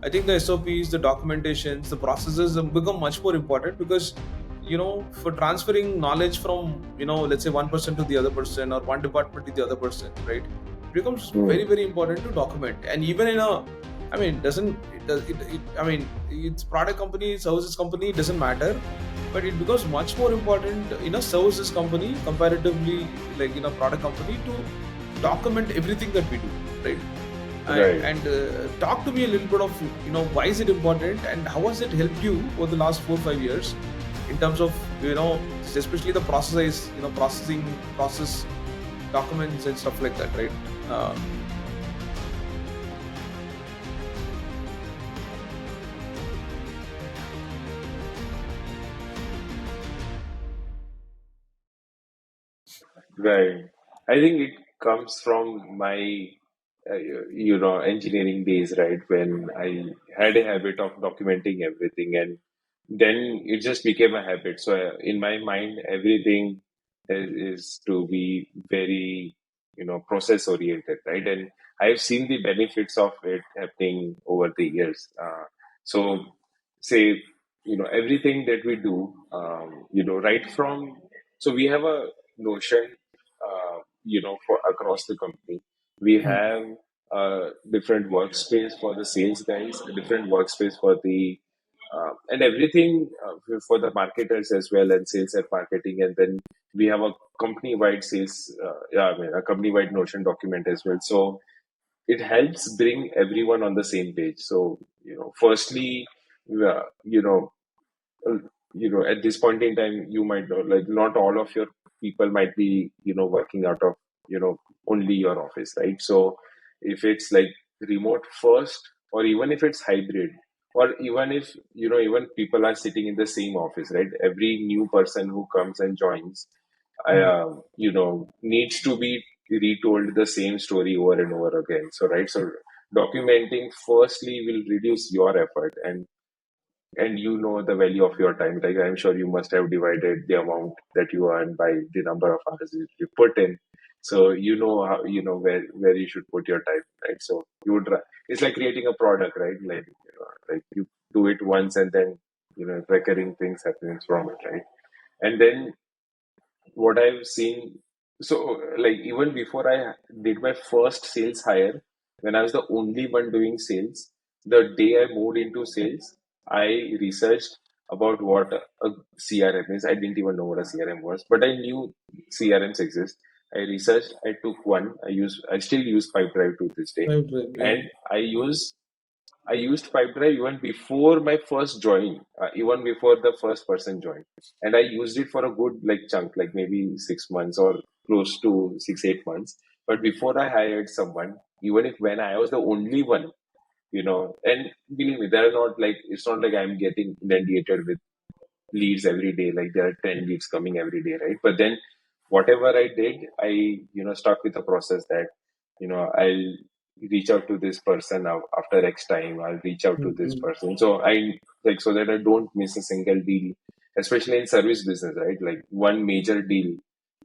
I think the SOPs, the documentations, the processes have become much more important, because for transferring knowledge from let's say one person to the other person, or one department to the other person, right, it becomes very, very important to document. And even in a, I mean, doesn't it, does it I mean, it's product company, services company, it doesn't matter, but it becomes much more important in a services company comparatively, like in a product company, to document everything that we do, right? Right. And talk to me a little bit of why is it important, and how has it helped you over the last 4 or 5 years in terms of especially the processing process documents and stuff like that, right? uh, Right. I think it comes from my, engineering days, right? When I had a habit of documenting everything, and then it just became a habit. So in my mind, everything is to be very, process oriented, right? And I've seen the benefits of it happening over the years. So say, everything that we do, right from, so we have a notion, for across the company. We have a different workspace for the sales guys, a different workspace for the and everything for the marketers as well, and sales and marketing. And then we have a company-wide sales, a company-wide Notion document as well. So it helps bring everyone on the same page. So firstly, uh, you know, uh, at this point in time, you might know, like, not all of your people might be, working out of, only your office, right? So if it's like remote first, or even if it's hybrid, or even if, even people are sitting in the same office, right? Every new person who comes and joins, needs to be retold the same story over and over again. So, right. So documenting firstly will reduce your effort, and the value of your time. Like, I'm sure you must have divided the amount that you earn by the number of hours you put in. So how where you should put your time, right? So it's like creating a product, right? Like you do it once, and then recurring things happens from it, right? And then what I've seen, so like even before I did my first sales hire, when I was the only one doing sales, the day I moved into sales, I researched about what a CRM is. I didn't even know what a CRM was, but I knew CRMs exist. I researched, I took one, I still use Pipedrive to this day. right, right, yeah. And I used Pipedrive even before my first join, even before the first person joined, and I used it for a good like chunk, like maybe 6 months or close to 6-8 months. But before I hired someone, even if when I was the only one, and believe me, they're not like it's not like I'm getting inundated with leads every day. Like there are 10 leads coming every day, right? But then whatever I did, I stuck with the process that I'll reach out to this person now after X time. I'll reach out to this Mhm. person. So I like so that I don't miss a single deal, especially in service business, right? Like one major deal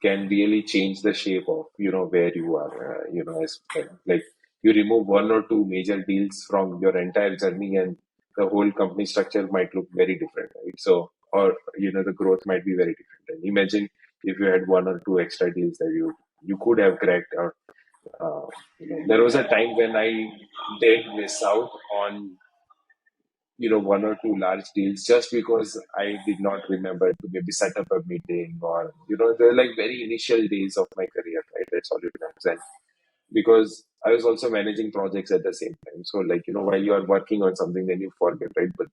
can really change the shape of where you are. Like you remove one or two major deals from your entire journey, and the whole company structure might look very different, right? So, or the growth might be very different. And imagine if you had one or two extra deals that you could have cracked. Or there was a time when I did miss out on one or two large deals just because I did not remember to maybe set up a meeting, or they're like very initial days of my career, right? That's all it comes. And because I was also managing projects at the same time. So like, while you are working on something, then you forget, right? But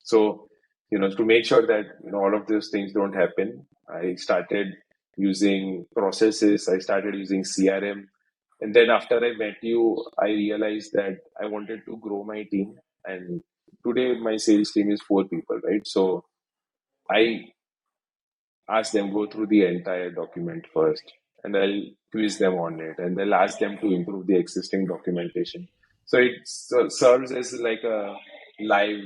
so, to make sure that, all of those things don't happen, I started using processes, I started using CRM. And then after I met you, I realized that I wanted to grow my team. And today my sales team is 4 people, right? So I ask them go through the entire document first, and I'll quiz them on it, and they'll ask them to improve the existing documentation. So it serves as like a live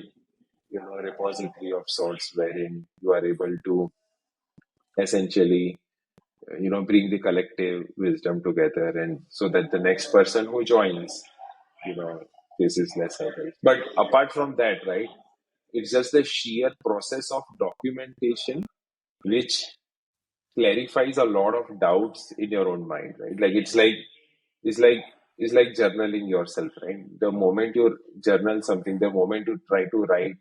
repository of sorts, wherein you are able to essentially bring the collective wisdom together, and so that the next person who joins, you know faces less hurdles. But apart from that, right, it's just the sheer process of documentation which clarifies a lot of doubts in your own mind, right? Like it's like it's like journaling yourself, right? The moment you journal something, the moment you try to write,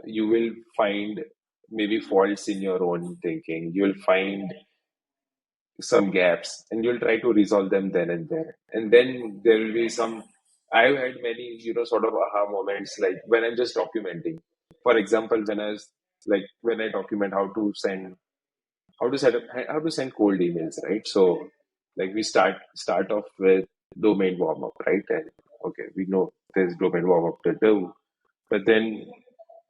you will find maybe faults in your own thinking. You'll find some gaps, and you'll try to resolve them then and there. And then there will be some. I've had many, sort of aha moments, like when I'm just documenting. For example, when I document how to send cold emails, right? So like we start off with domain warm up, right? And okay, we know there's domain warm up to do, but then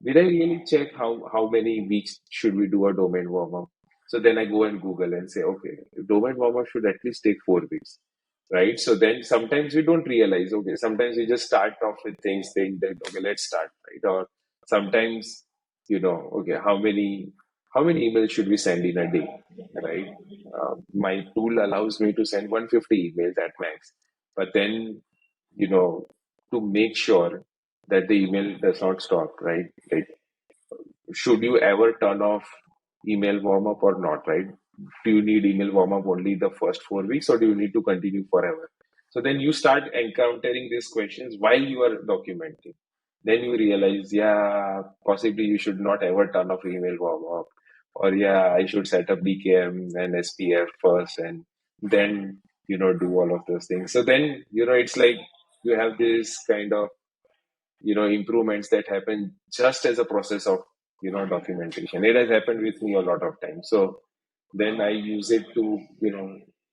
did I really check how many weeks should we do a domain warm up? So then I go and Google and say, okay, domain warm up should at least take 4 weeks, right? So then sometimes we don't realize, okay, sometimes we just start off with things, think that okay, let's start, right? Or sometimes, okay, how many emails should we send in a day, right? My tool allows me to send 150 emails at max, but then you know to make sure that the email does not stop, right? Like, should you ever turn off email warm up or not, right? Do you need email warm up only the first 4 weeks, or do you need to continue forever? So then you start encountering these questions while you are documenting. Then you realize, yeah, possibly you should not ever turn off email warm up, or yeah, I should set up DKM and SPF first, and then do all of those things. So then it's like you have this kind of improvements that happen just as a process of documentation. It has happened with me a lot of times. So then I use it to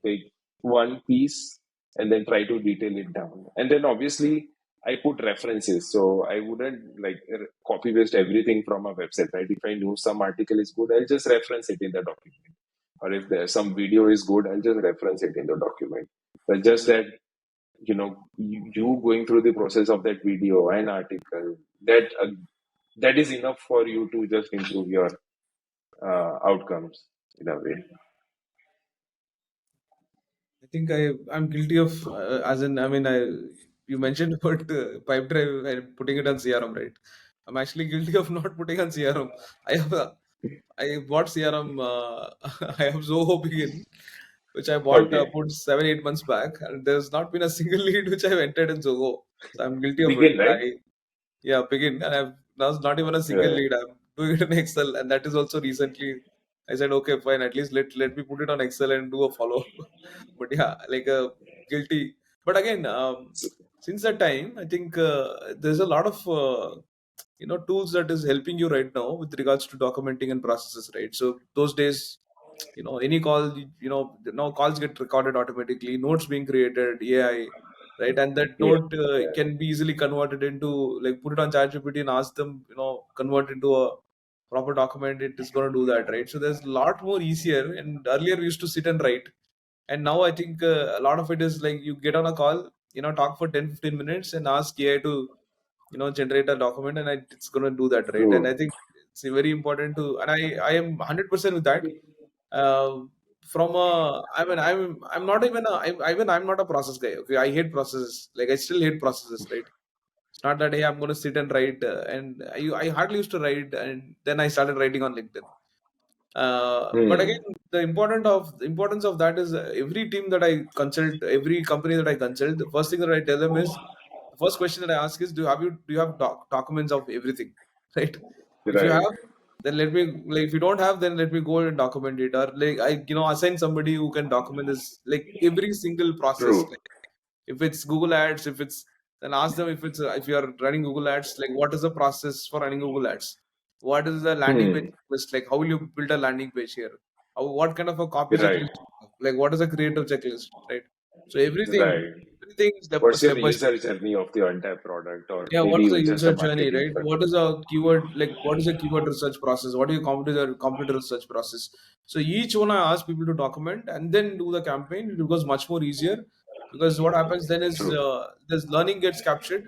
take one piece and then try to detail it down, and then obviously I put references. So I wouldn't like copy paste everything from a website, right? If I know some article is good, I'll just reference it in the document, or if there's some video is good, I'll just reference it in the document. But just that you going through the process of that video and article, that is enough for you to just improve your outcomes in a way. I think I'm guilty of as in I mean I you mentioned about pipe drive and putting it on CRM, right? I'm actually guilty of not putting on CRM. I have I bought CRM. I have Zoho Begin, which I bought Okay, about 7 8 months back, and there's not been a single lead which I've entered in Zoho. So I'm guilty of it. begin, right? Yeah, Begin, and I've that's not even a single Right. lead. I'm doing it in Excel, and that is also recently. I said, okay, fine. At least let me put it on Excel and do a follow. But yeah, like guilty. But again, So, since that time, I think there's a lot of tools that is helping you right now with regards to documenting and processes, right? So those days, any call, now calls get recorded automatically, notes being created, AI, right? And that yeah, note yeah. can be easily converted into, like, put it on ChatGPT and ask them, convert into a proper document. It is going to do that, right? So there's a lot more easier. And earlier we used to sit and write, and now I think a lot of it is like you get on a call, talk for 10 15 minutes and ask AI to generate a document, and it's going to do that, right? And I True. think it's very important to, and I am 100% with that. uh, from a I mean I'm not even I'm not a process guy. Okay, I hate processes. Like, I still hate processes, right? It's not that, hey, I'm going to sit and write, and I hardly used to write, and then I started writing on LinkedIn. But Hmm. again, the importance of that is, every team that I consult, every company that I consult, the first thing that I tell them is, the first question that I ask is, do you have documents of everything, right? If you Right. have, then let me, like, if you don't have, then let me go and document it, or like I assign somebody who can document this, like, every single process. True. Like, if it's Google Ads, if it's, then ask them, if you are running Google Ads, like, what is the process for running Google Ads? What is the landing page Hmm. checklist? Like, how will you build a landing page here? What kind of a copy Right. checklist? Like, what is a creative checklist, right? So Right. everything What's your step by step. user journey of the entire product, or Yeah, maybe what is the even just a user journey, marketing right? funnel? What is a keyword, like, what is a keyword research process? What is a competitor research process? So each one I ask people to document and then do the campaign. It becomes much more easier, because what happens then is, True. this learning gets captured,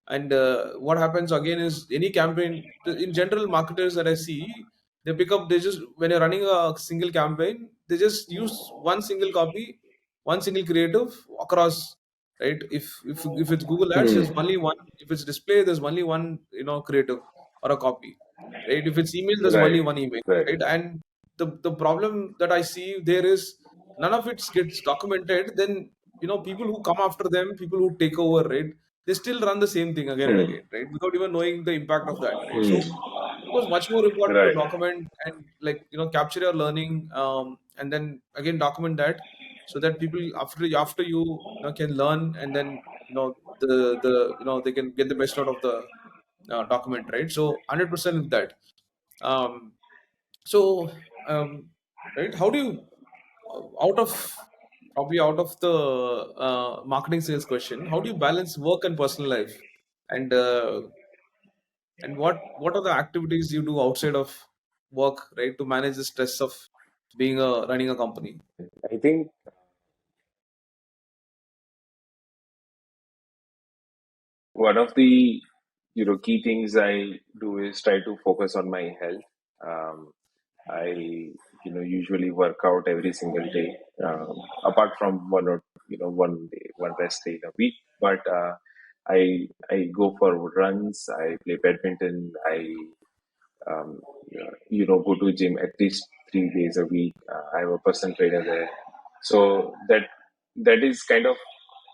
and what happens again is, any campaign in general, marketers that I see, they just, when you're running a single campaign, they just use one single copy, one single creative across. right? If it's Google Ads, Hmm. there's only one. If it's display, there's only one, creative or a copy, right? If it's email, there's only Right. one email, Right. right? And the problem that I see there is none of it gets documented. Then people who come after them, people who take over, right? They still run the same thing again and Hmm. again, right? Without even knowing the impact of that, right? So Hmm. it was much more important to Right. document and capture your learning, and then again document that, so that people after can learn, and then they can get the best out of the document, right? So 100% with that. um, so right, how do you, out of probably out of the marketing sales question, how do you balance work and personal life, and what are the activities you do outside of work, right, to manage the stress of being a running a company? I think one of the key things I do is try to focus on my health. Um, I usually work out every single day, apart from one day, one rest day in a week. But I go for runs. I play badminton. I um, go to gym at least 3 days a week. I have a personal trainer there, so that is kind of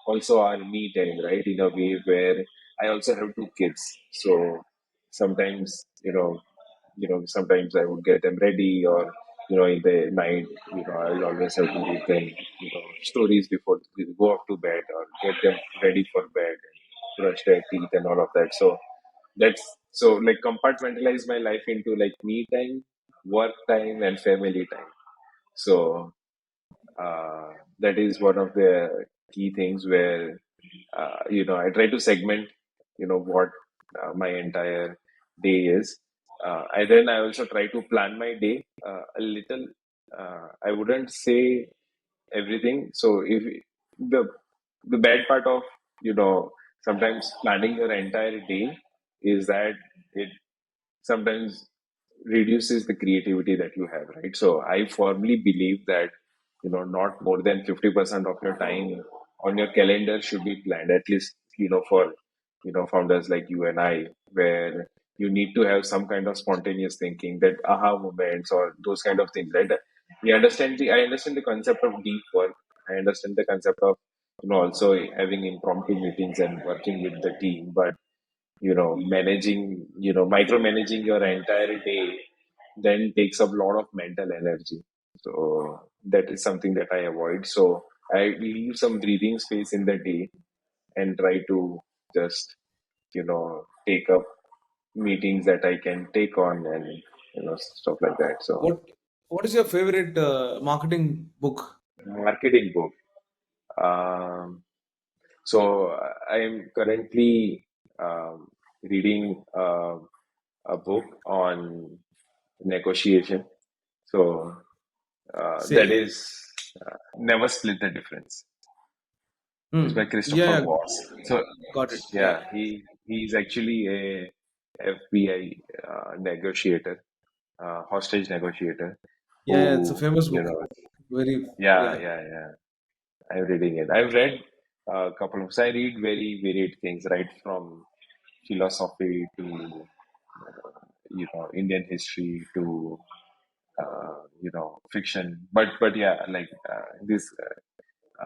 also our me time, right? In a way where I also have two kids, so sometimes sometimes I would get them ready, or in the night, I'll always have to read them, stories before they go off to bed, or get them ready for bed, and brush their teeth and all of that. So that's so like compartmentalize my life into like me time, work time, and family time. So uh, that is one of the key things where I try to segment what my entire day is. I also try to plan my day a little. I wouldn't say everything. So if the the bad part of sometimes planning your entire day is that it sometimes reduces the creativity that you have, right? So I firmly believe that not more than 50% of your time on your calendar should be planned, at least for founders like you and I, where you need to have some kind of spontaneous thinking, that aha moments or those kind of things, right? I understand the concept of deep work. I understand the concept of also having impromptu meetings and working with the team, but managing, micromanaging your entire day then takes up a lot of mental energy. So that is something that I avoid. So I leave some breathing space in the day and try to just, take up meetings that I can take on, and, stuff like that. So What is your favorite marketing book? marketing book. Um, so I am currently reading a book on negotiation. So that Sale. is Never Split the Difference. It's by Yeah, Christopher yeah, Voss. So got it. Yeah, yeah, he's actually a FBI negotiator, hostage negotiator, yeah, yeah, it's a who famous book. Very, yeah, yeah. yeah, yeah. I'm reading it. I've read a couple of. So I read very varied things, right from philosophy to Indian history to fiction. But yeah, like this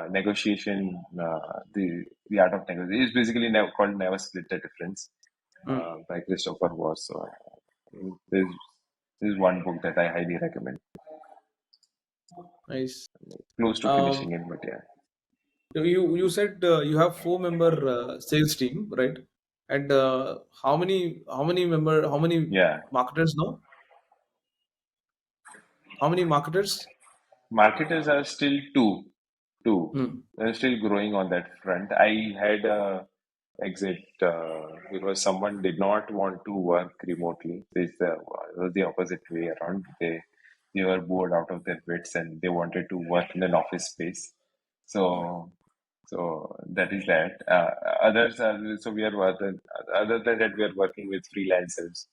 negotiation, the art of negotiation is basically called Never Split the Difference Mm, by Christopher Voss. So this this is one book that I highly recommend. nice. Close to Um, finishing it, but yeah. you said you have 4-member sales team, right? And how many Yeah, marketers now? How many marketers? marketers are still two. Hmm. They're still growing on that front. I had a exit because someone did not want to work remotely. It was the opposite way around. They were bored out of their wits and they wanted to work in an office space. So so that is that. Others are so we are other than that we are working with freelancers,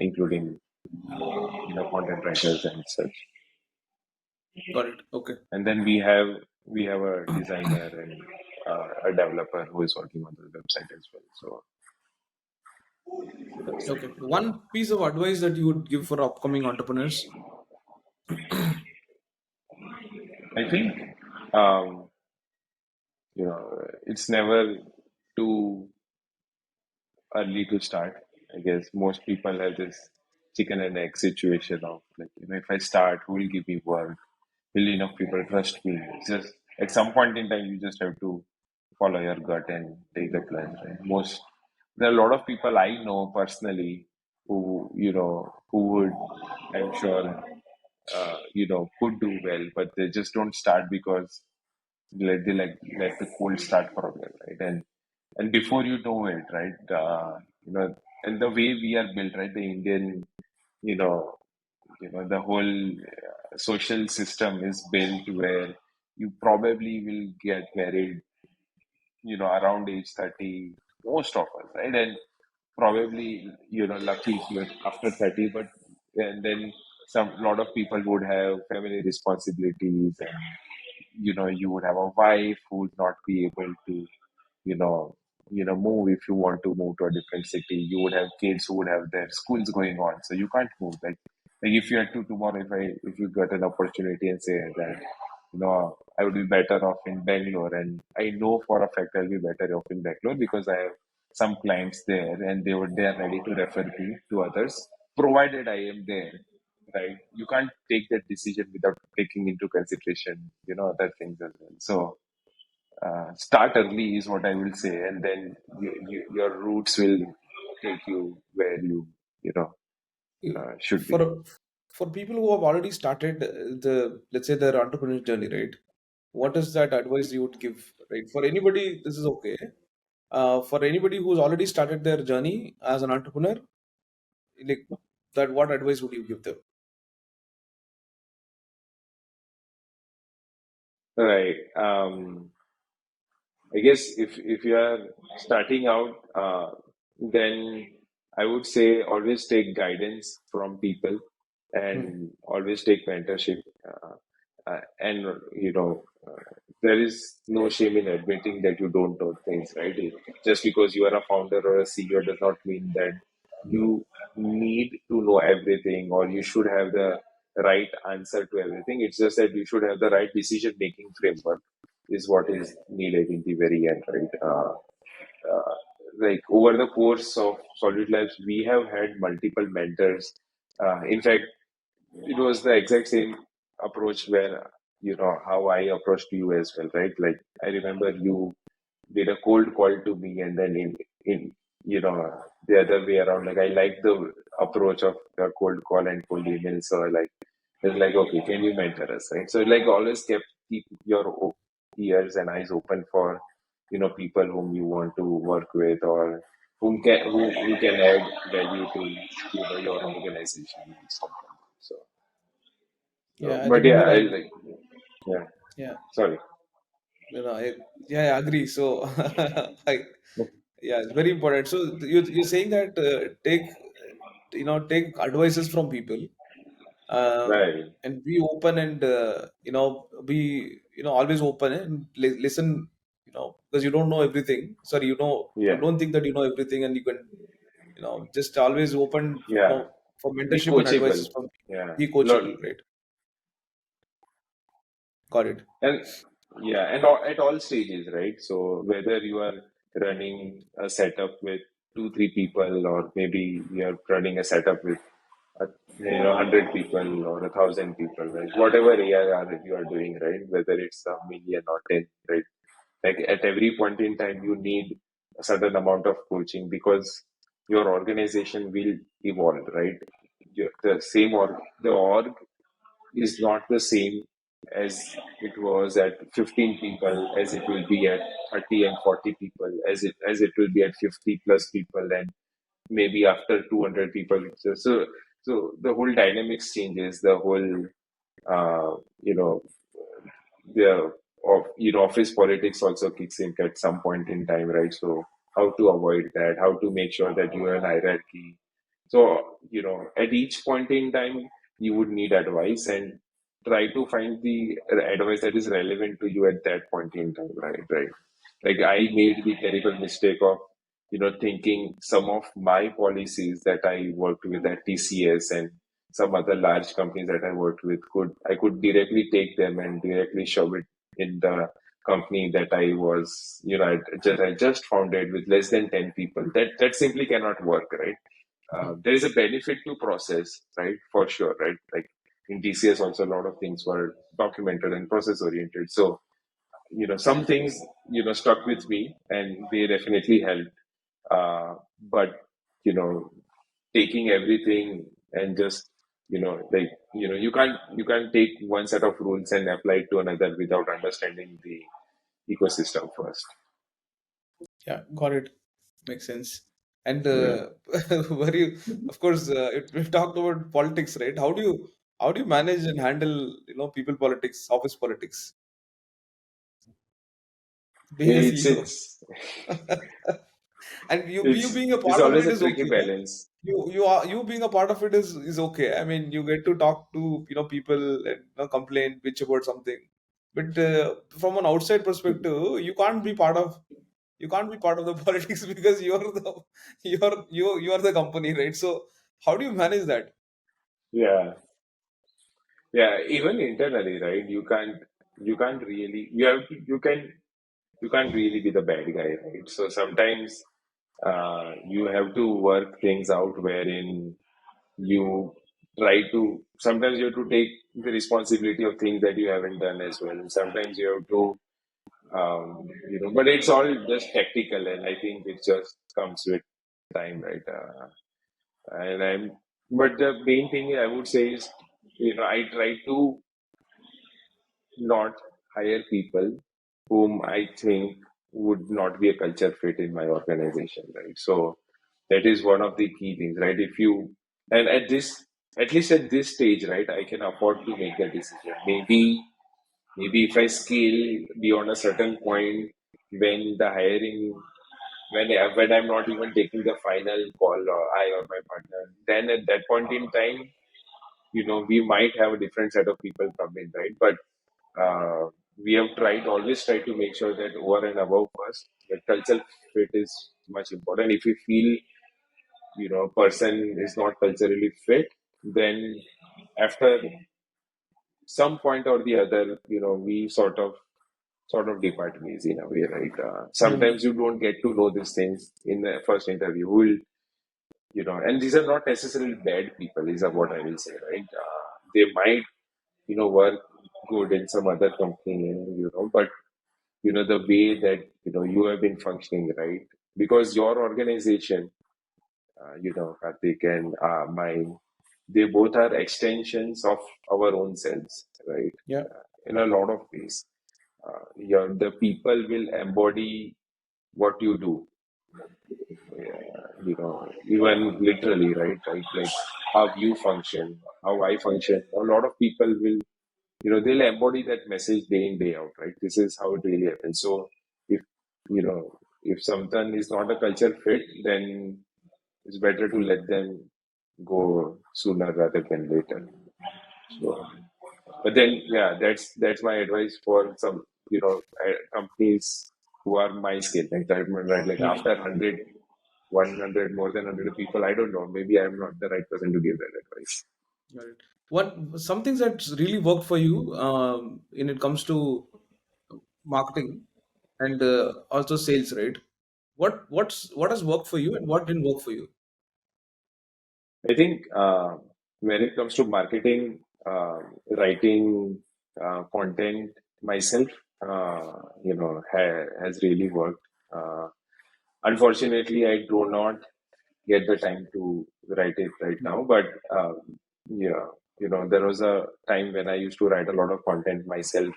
including content writers and such. Got it. Okay. And then we have a designer a developer who is working on the website as well. So that's Okay. One piece of advice that you would give for upcoming entrepreneurs. I think um, it's never too early to start. I guess most people have this chicken and egg situation of like, if I start, who will give me work? Will enough people trust me? It's just at some point in time, you just have to follow your gut and take the plunge. Right? There are a lot of people I know personally who who would, I'm sure, could do well, but they just don't start because let the cold start problem, right? And before you know it, right, and the way we are built, right, the Indian, you know, the whole social system is built where you probably will get married, around age 30, most of us, right? And probably, lucky if you're after 30, but and then some lot of people would have family responsibilities, and you would have a wife who would not be able to you know move. If you want to move to a different city, you would have kids who would have their schools going on, so you can't move. Like if you had to tomorrow, if you got an opportunity and say that I would be better off in Bangalore, and I know for a fact I'll be better off in Bangalore because I have some clients there, and they are ready to refer me to others provided I am there, right? You can't take that decision without taking into consideration other things as well. So start early is what I will say, and then your roots will take you where you know should be. For people who have already started the, let's say, their entrepreneur journey, right? What is that advice you would give, right? For anybody, this is okay. For anybody who's already started their journey as an entrepreneur, like that, what advice would you give them? Right. I guess if you are starting out, then I would say always take guidance from people Hmm. and always take mentorship. And there is no shame in admitting that you don't know things, right? Just because you are a founder or a CEO does not mean that you need to know everything or you should have the right answer to everything. It's just that you should have the right decision making framework is what is needed in the very end, right? Uh, like over the course of SoluteLabs, we have had multiple mentors. In fact, it was the exact same approach where how I approached you as well, right? Like I remember you did a cold call to me, and then in the other way around, like I like the approach of the cold call and cold email. So I like it's like, okay, can you mentor us, right? So like always keep your ears and eyes open for people whom you want to work with or who can add value to your organization and stuff like that. Yeah, I But yeah, remember. I like yeah. Yeah, Sorry. I, yeah, I agree. So, I, yeah, it's very important. So you're saying that take advices from people, Right. and be open, and be always open and listen, because you don't know everything. Sorry, Yeah. don't think that you know everything, and you can just always open, Yeah. for Be mentorship and advices coachable. from people. Yeah. Be coachable, right? Got it. And yeah, and at all stages, right? So whether you are running a setup with 2, 3 people, or maybe you're running a setup with 100 people or 1,000 people, right? Whatever ARR that you are doing, right? Whether it's a million or 10, right? Like at every point in time, you need a certain amount of coaching because your organization will evolve, right? The same the org is not the same as it was at 15 people, as it will be at 30 and 40 people, as it will be at 50 plus people, and maybe after 200 people. So the whole dynamics changes. The whole uh, you know the office politics also kicks in at some point in time, right? So how to avoid that, how to make sure that you are in hierarchy. So at each point in time you would need advice, and try to find the advice that is relevant to you at that point in time, right? Like I made the terrible mistake of, thinking some of my policies that I worked with at TCS and some other large companies that I worked with I could directly take them and directly shove it in the company that I was, I just founded with less than 10 people. That simply cannot work, right? There is a benefit to process, right? For sure, right? Like in TCS also a lot of things were documented and process oriented. So, some things, stuck with me and they definitely helped. But, you know, taking everything and just, you can't take one set of rules and apply it to another without understanding the ecosystem first. Yeah, got it. Makes sense. And Yeah. were you, of course, we've talked about politics, right? How do you manage and handle, people politics, office politics, being a It's, CEO? it's, And you it's, being a it's part of always it a is tricky okay. balance. You being a part of it is okay. I mean, you get to talk to people and complain, bitch about something. But from an outside perspective, you can't be part of the politics because you are the company, right? So how do you manage that? Yeah. Yeah. Even internally, right? You can't really, you can't really be the bad guy, right? So sometimes you have to work things out wherein you sometimes you have to take the responsibility of things that you haven't done as well. Sometimes you have to, but it's all just tactical, and I think it just comes with time, right? And but the main thing I would say is, I try to not hire people whom I think would not be a culture fit in my organization, right? So that is one of the key things, right? And at least at this stage, right, I can afford to make that decision. Maybe if I scale beyond a certain point, when the hiring, when I'm not even taking the final call, or I or my partner, then at that point in time, we might have a different set of people come in, right? But we have always tried to make sure that over and above first, the cultural fit is much important. If we feel, person is not culturally fit, then after some point or the other, we sort of depart ways in a way, right? Hmm. Sometimes you don't get to know these things in the first interview. Who will, and these are not necessarily bad people, is what I will say, right? They might, work good in some other company, but the way that you have been functioning, right? Because your organization, Karthik and mine, they both are extensions of our own selves, right? Yeah. In a lot of ways, the people will embody what you do, even literally, right? Right, like how you function, how I function. A lot of people will, they'll embody that message day in, day out, right? This is how it really happens. So if, if something is not a culture fit, then it's better to let them go sooner rather than later. So, but then, yeah, that's my advice for some, companies who are my scale. Like, right, like Hmm. after 100, 100, more than 100 people, I don't know. Maybe I'm not the right person to give that advice. Got it. What some things that's really worked for you when it comes to marketing and also sales, right? What has worked for you and what didn't work for you? I think when it comes to marketing, writing content myself, has really worked. Unfortunately, I do not get the time to write it right Hmm. now, but yeah, there was a time when I used to write a lot of content myself.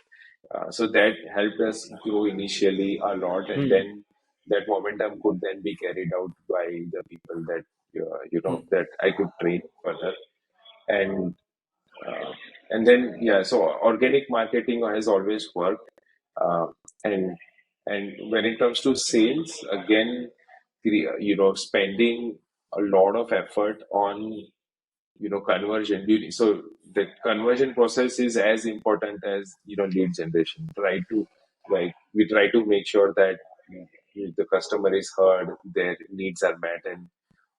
So that helped us grow initially a lot, and Hmm. then that momentum could then be carried out by the people that Hmm. that I could train further, and uh, and then yeah, so organic marketing has always worked, uh, and when it comes to sales, again, spending a lot of effort on conversion. So the conversion process is as important as lead generation. We try to make sure that the customer is heard, their needs are met, and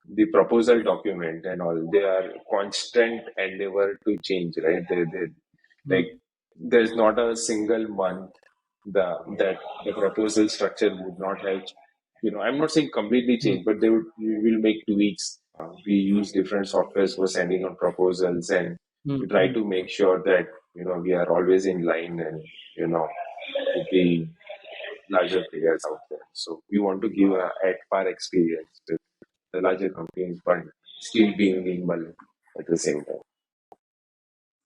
the proposal document and all, they are constant endeavor to change, right? They like mm, there's not a single month that the proposal structure would not have, I'm not saying completely mm, change, but we will make tweaks. We use different softwares for sending out proposals, and we mm, try mm. to make sure that we are always in line, and with the larger players out there. So we want to give a at par experience with the larger companies, but still being nimble at the same time.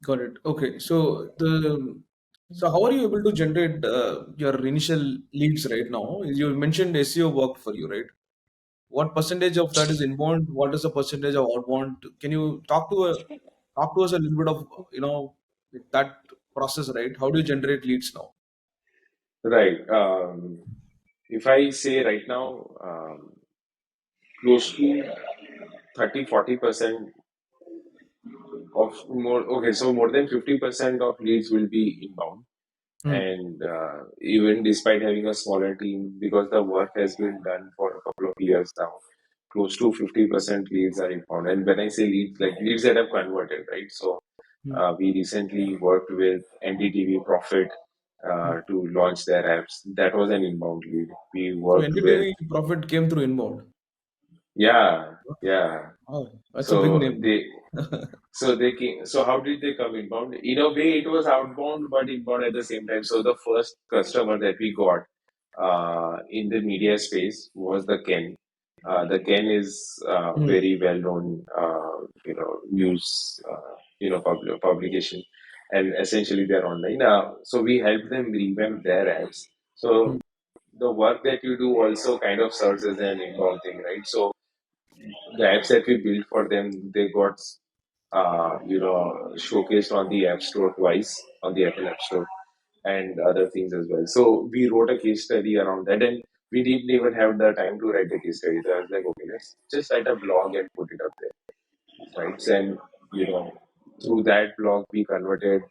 Got it. Okay. So how are you able to generate your initial leads right now? You mentioned SEO work for you, right? What percentage of that is inbound? What is the percentage of outbound? Can you talk to us a little bit of that process, right? How do you generate leads now? Right. If I say right now, close to 30-40% of more, okay, so more than 50% of leads will be inbound. Hmm. And even despite having a smaller team, because the work has been done for a couple of years now, close to 50% leads are inbound. And when I say leads, like leads that have converted, right? So Hmm. we recently worked with NDTV Profit Hmm. to launch their apps. That was an inbound lead. We So worked with, NDTV profit came through inbound. yeah, yeah. Oh, that's a big So name. they came. So how did they come inbound? In a way, it was outbound, but inbound at the same time. So the first customer that we got in the media space was the Ken. The Ken is Hmm. very well known, news, publication, and essentially they're online. So we helped them revamp their apps. Hmm. So the work that you do also kind of serves as an inbound thing, right? So the apps that we built for them, they got showcased on the App Store twice, on the Apple App Store, and other things as well. So we wrote a case study around that, and we didn't even have the time to write the case study. So I was like, okay, let's just write a blog and put it up there, right? And you know, through that blog, we converted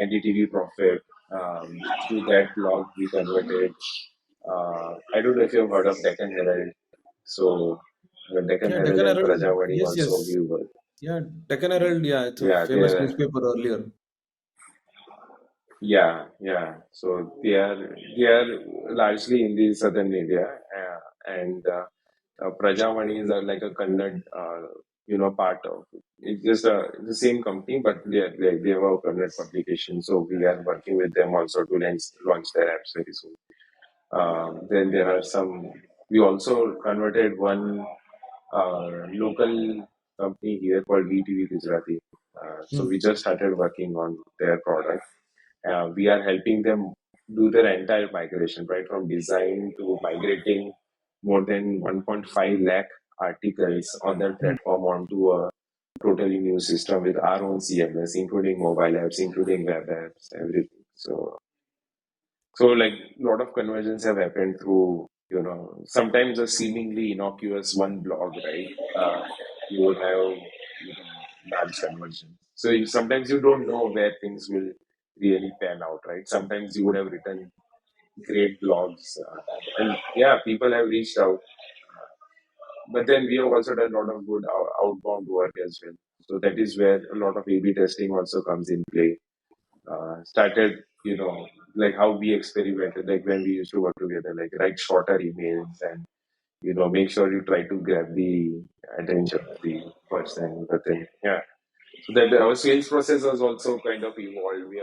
NDTV Profit. Through that blog, we converted. I don't know if you've heard of Deccan Herald. So the Deccan Yeah, Herald Deccan and Herald. Prajavani Yes, also yes. we were. Yeah, Deccan Herald. Yeah, it's a Yeah, famous they're newspaper earlier. yeah, yeah. So they are largely in the southern India, and Prajavani is like a Kannad, part of. It's just the same company, but they have a Kannad publication. So we are working with them also to launch their apps very soon. Then there are some. We also converted one local company here called VTV Gujarati. So Hmm. we just started working on their product. We are helping them do their entire migration, right from design to migrating more than 1.5 lakh articles on their Hmm. platform onto a totally new system with our own CMS, including mobile apps, including web apps, everything. So like a lot of conversions have happened through, sometimes a seemingly innocuous one blog, right? You would have, large conversions. So sometimes you don't know where things will really pan out, right? Sometimes you would have written great blogs, and yeah, people have reached out. But then we have also done a lot of good outbound work as well. So that is where a lot of A/B testing also comes in play. Started, like how we experimented, like when we used to work together, like write shorter emails and, make sure you try to grab the attention of the person. But then, yeah. So that our sales process has also kind of evolved.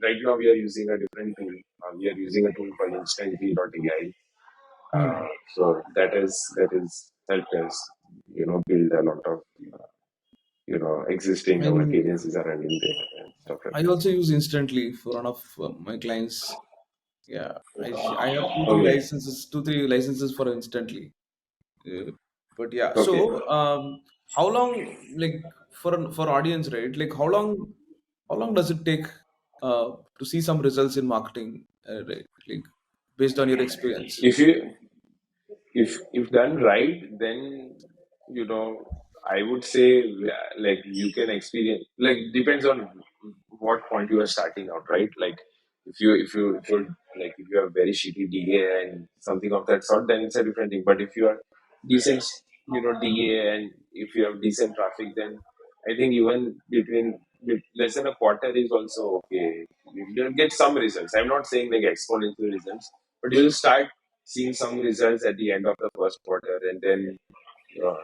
Right now we are using a different tool. We are using a tool called instantly.ai. Hmm. So that is helped us, build a lot of, existing our And cadences are running there and stuff like I that. also use Instantly for one of my clients. Yeah, I have Okay. two three licenses for Instantly. But yeah, Okay. so how long, like for audience, right? Like how long does it take to see some results in marketing, right? Like based on your experience. If you if done right, then I would say, like you can experience, like depends on what point you are starting out, right? Like if you Like if you have very shitty DA and something of that sort, then it's a different thing. But if you are decent, DA, and if you have decent traffic, then I think even with less than a quarter is also okay. You'll get some results. I'm not saying like exponential results, but you'll start seeing some results at the end of the first quarter, and then uh,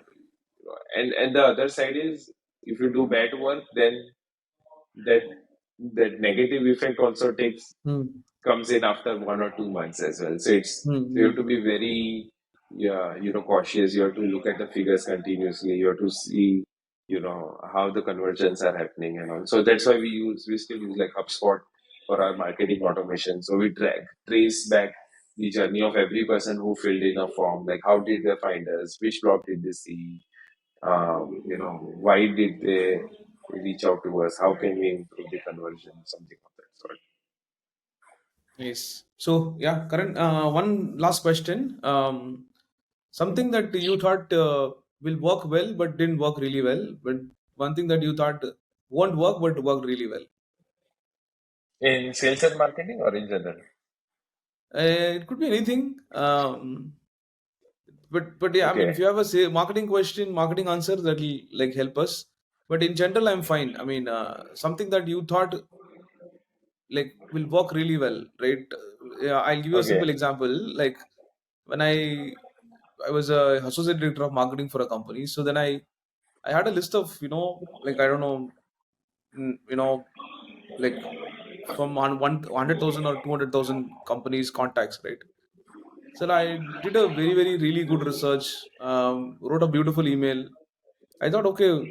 and the other side is if you do bad work, then that that negative effect also takes Hmm. comes in after 1 or 2 months as well. So Hmm. you have Hmm. to be very, yeah, cautious. You have to look at the figures continuously. You have to see, how the conversions are happening and all. So that's why we still use like HubSpot for our marketing automation. So we trace back the journey of every person who filled in a form. Like how did they find us? Which blog did they see? Why did they reach out to us? How can we improve the conversion? Something of that sort. Yes. So yeah, Karan, one last question. Something that you thought will work well but didn't work really well, but one thing that you thought won't work but worked really well. In sales and marketing or in general? It could be anything. But yeah, I mean, if Okay, you have a say marketing question, marketing answer, that'll like help us. But in general, I'm fine. I mean, something that you thought like will work really well, right? Yeah, I'll give you a simple okay, example. Like when I was a associate director of marketing for a company, so then I had a list of like I don't know, like from 100,000 or 200,000 companies contacts, right? So I did a very really good research, wrote a beautiful email. I thought, okay,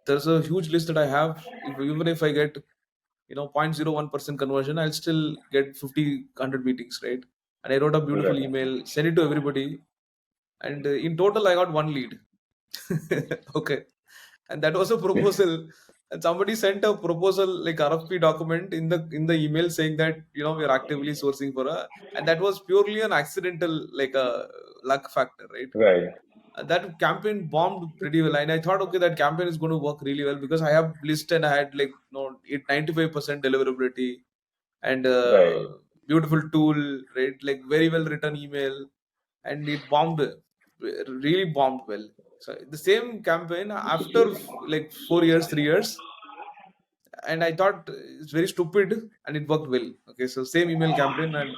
there's a huge list that I have. Even if I get 0.01% conversion, I'll still get 50 100 meetings, right? And I wrote a beautiful right, email, sent it to everybody, and in total I got one lead. Okay, and that was a proposal. And somebody sent a proposal like RFP document in the email saying that we are actively sourcing for a, and that was purely an accidental, like a luck factor, right? right, That campaign bombed pretty well, and I thought, okay, that campaign is going to work really well because I have list and I had like 95% deliverability and right. beautiful tool, right? Like very well written email, and it bombed, really bombed well. So the same campaign after like 4 years, 3 years, and I thought it's very stupid, and it worked well. Okay, so same email campaign, and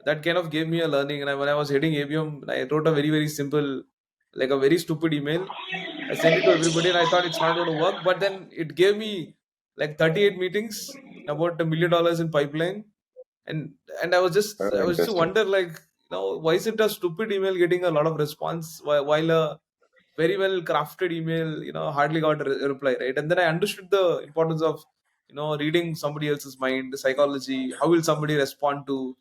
that kind of gave me a learning. And when I was heading ABM, I wrote a very simple, like a very stupid email. I sent it to everybody, and I thought it's not going to work. But then it gave me like 38 meetings, about $1 million in pipeline, and I was to Interesting. wonder, like, why is it a stupid email getting a lot of response while a very well crafted email hardly got a reply, right? And then I understood the importance of reading somebody else's mind, the psychology. How will somebody respond to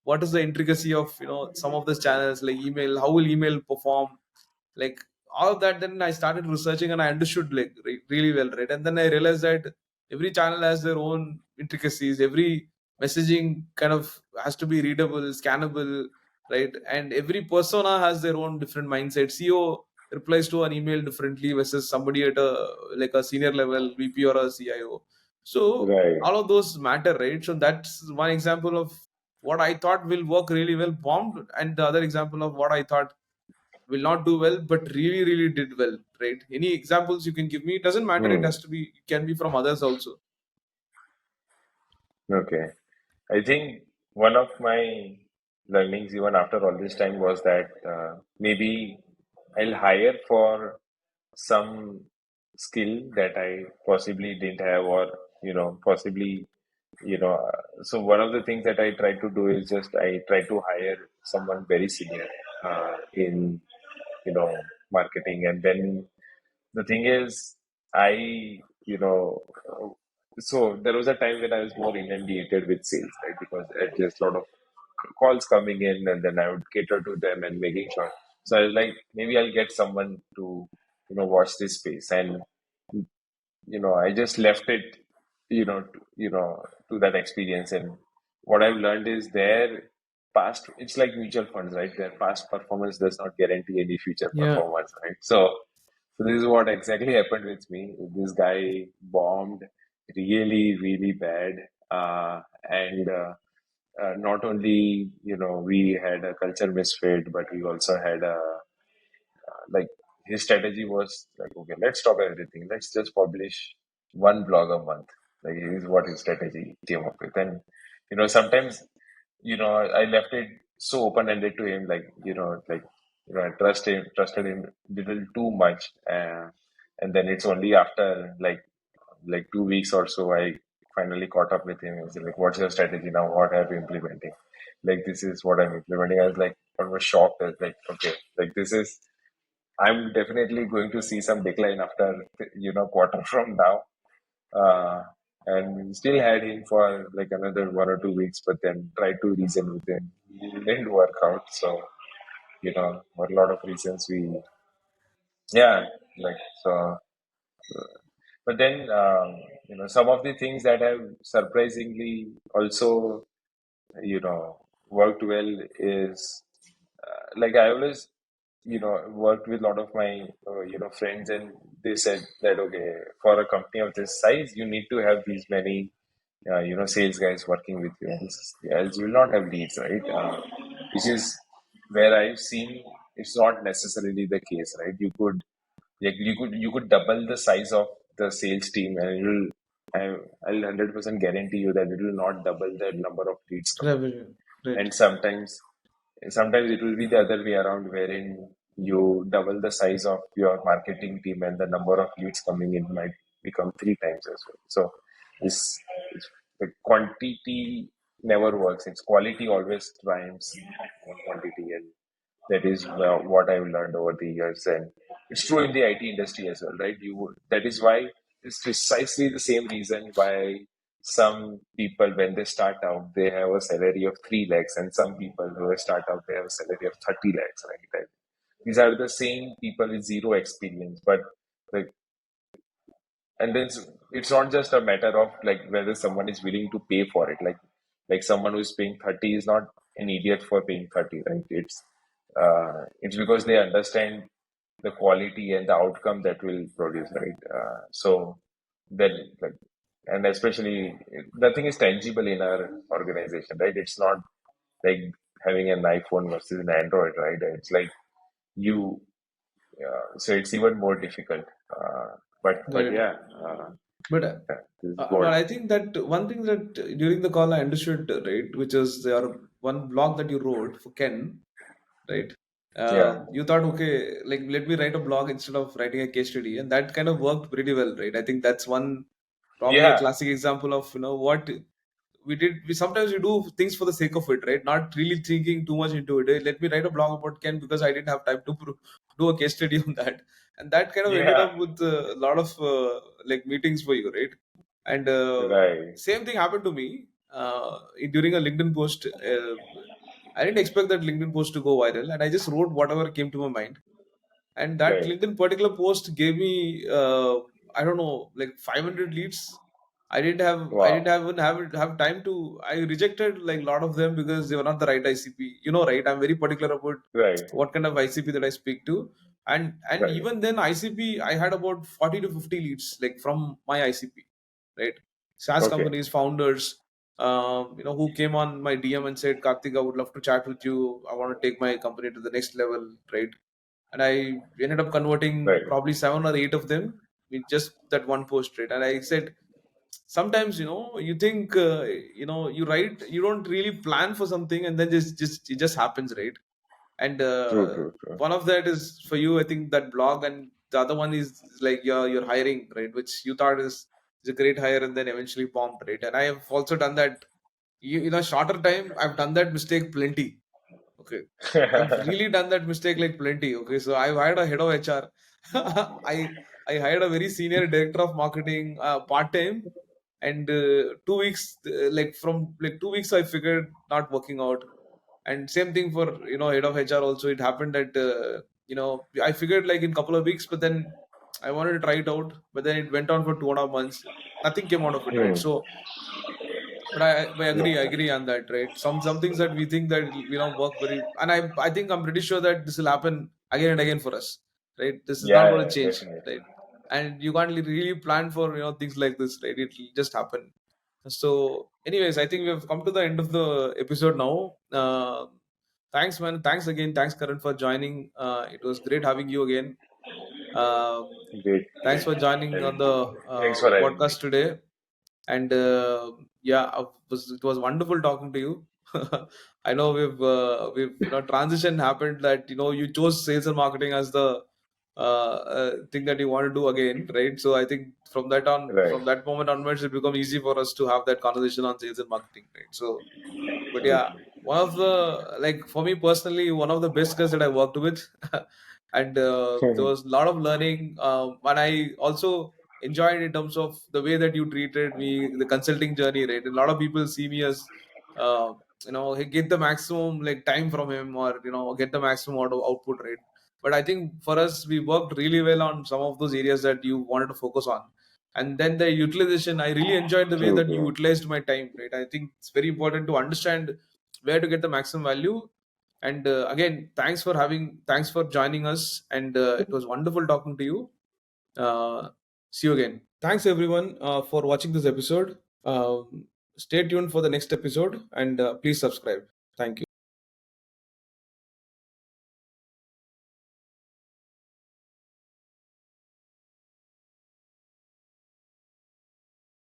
what is the intricacy of some of the channels like email? How will email perform? Like all of that, then I started researching and I understood like really well, right? And then I realized that every channel has their own intricacies. Every messaging kind of has to be readable, scannable, right? And every persona has their own different mindset. CEO replies to an email differently versus somebody at a like a senior level VP or a CIO. So Right. all of those matter, right? So that's one example of what I thought will work really well bombed, and the other example of what I thought will not do well but really did well, right? Any examples you can give me? It doesn't matter, it Hmm. has to be, it can be from others also. Okay. I think one of my learnings, even after all this time, was that maybe I'll hire for some skill that I possibly didn't have, or possibly, so one of the things that I try to do is just I try to hire someone very senior in you know marketing. And then the thing is, I you know so there was a time when I was more inundated with sales, right? Because there's a lot of calls coming in, and then I would cater to them and making sure. So I was like, maybe I'll get someone to watch this space. And I just left it, to that experience. And what I've learned is their past, it's like mutual funds, right? Their past performance does not guarantee any future Yeah. performance, right? So this is what exactly happened with me. This guy bombed really bad, and not only we had a culture misfit, but we also had a like his strategy was like, okay, let's stop everything. Let's just publish one blog a month. Like is what his strategy came up with. And sometimes I left it so open ended to him, like I trusted him little too much, and then it's only after like 2 weeks or so I finally caught up with him and said like, what's your strategy now? What are you implementing? Like this is what I'm implementing. I was like almost shocked. I was like, okay, like this is I'm definitely going to see some decline after quarter from now. Uh, and we still had him for like another 1 or 2 weeks, but then tried to reason with him. It didn't work out. So for a lot of reasons we yeah like so. But then some of the things that have surprisingly also worked well is like I always worked with a lot of my friends, and they said that okay, for a company of this size you need to have these many sales guys working with you, else you will not have leads, right? Which is where I've seen it's not necessarily the case, right? You could double the size of the sales team, and I'll 100% guarantee you that it will not double the number of leads coming in. Revenue. Right. And sometimes it will be the other way around, wherein you double the size of your marketing team and the number of leads coming in might become 3 times as well. So it's the quantity never works. It's quality always triumphs on quantity, and that is what I've learned over the years, and it's true in the IT industry as well, right? That is why it's precisely the same reason why some people, when they start out, they have a salary of 3 lakhs, and some people who start out, they have a salary of 30 lakhs, right? And these are the same people with zero experience, but like, and then it's not just a matter of like whether someone is willing to pay for it. Like someone who is paying 30 is not an idiot for paying 30, right? It's because they understand the quality and the outcome that will produce, right? So then, like, and especially nothing is tangible in our organization, right? It's not like having an iPhone versus an Android, right? It's like you, so it's even more difficult. But Right. yeah, But this is but what. I think that one thing that during the call I understood, right, which is your one blog that you wrote for Ken, right? Yeah, You thought, okay, like let me write a blog instead of writing a case study, and that kind of worked pretty well, right? I think that's one probably a yeah, classic example of what we did. We sometimes we do things for the sake of it, right? Not really thinking too much into it. Let me write a blog about Ken because I didn't have time to do a case study on that, and that kind of ended yeah, up with a lot of like meetings for you, right? And right, same thing happened to me during a LinkedIn post. I didn't expect that LinkedIn post to go viral, and I just wrote whatever came to my mind. And that right. LinkedIn particular post gave me, I don't know, like 500 leads. I didn't Wow, have time to. I rejected like a lot of them because they were not the right ICP. Right? I'm very particular about right, what kind of ICP that I speak to, and right. even then ICP I had about 40 to 50 leads like from my ICP, right? SaaS Okay, companies, founders, who came on my DM and said, Karthik, I would love to chat with you. I want to take my company to the next level, right? And I ended up converting right, probably 7 or 8 of them with just that one post, right? And I said, sometimes you think you don't really plan for something, and then just it just happens, right? And true, true, true. one of that is for you, I think, that blog, and the other one is like your hiring, right? Which you thought is a great hire, and then eventually bombed, right? And I have also done that. In a shorter time, I've done that mistake plenty. Okay. I've really done that mistake like plenty. Okay. So I've hired a head of HR. I hired a very senior director of marketing part time, and 2 weeks like from like 2 weeks I figured not working out. And same thing for head of HR also. It happened that I figured like in couple of weeks, but then I wanted to try it out, but then it went on for 2.5 months. Nothing came out of it, right? Hmm. So but I Yeah, agree on that, right? Some things that we think that work very, and I think I'm pretty sure that this will happen again and again for us, right? This is not yeah, going to yeah, change, definitely. right? And you can't really plan for things like this, right? It will just happen. So, anyways, I think we have come to the end of the episode now. Thanks, man. Thanks again. Thanks, Karan, for joining. It was great having you again. Um Great, Thanks great. for joining on And the thanks for having me. podcast today. And yeah, it was wonderful talking to you. I know we've transition happened that you chose sales and marketing as the thing that you want to do again, right? So I think Right. from that moment onwards, it become easy for us to have that conversation on sales and marketing, right? So, but True. yeah, one of the like for me personally, one of the best guys that I worked with, and there was a lot of learning. And I also enjoyed in terms of the way that you treated me, the consulting journey, right? A lot of people see me as, uh, get the maximum like time from him, or get the maximum out of output, right? But I think for us, we worked really well on some of those areas that you wanted to focus on. And then the utilization, I really enjoyed the way True, that you true. utilized my time, right? I think it's very important to understand where to get the maximum value. And again, thanks for joining us. And it was wonderful talking to you. See you again. Thanks everyone for watching this episode. Stay tuned for the next episode, and please subscribe. Thank you.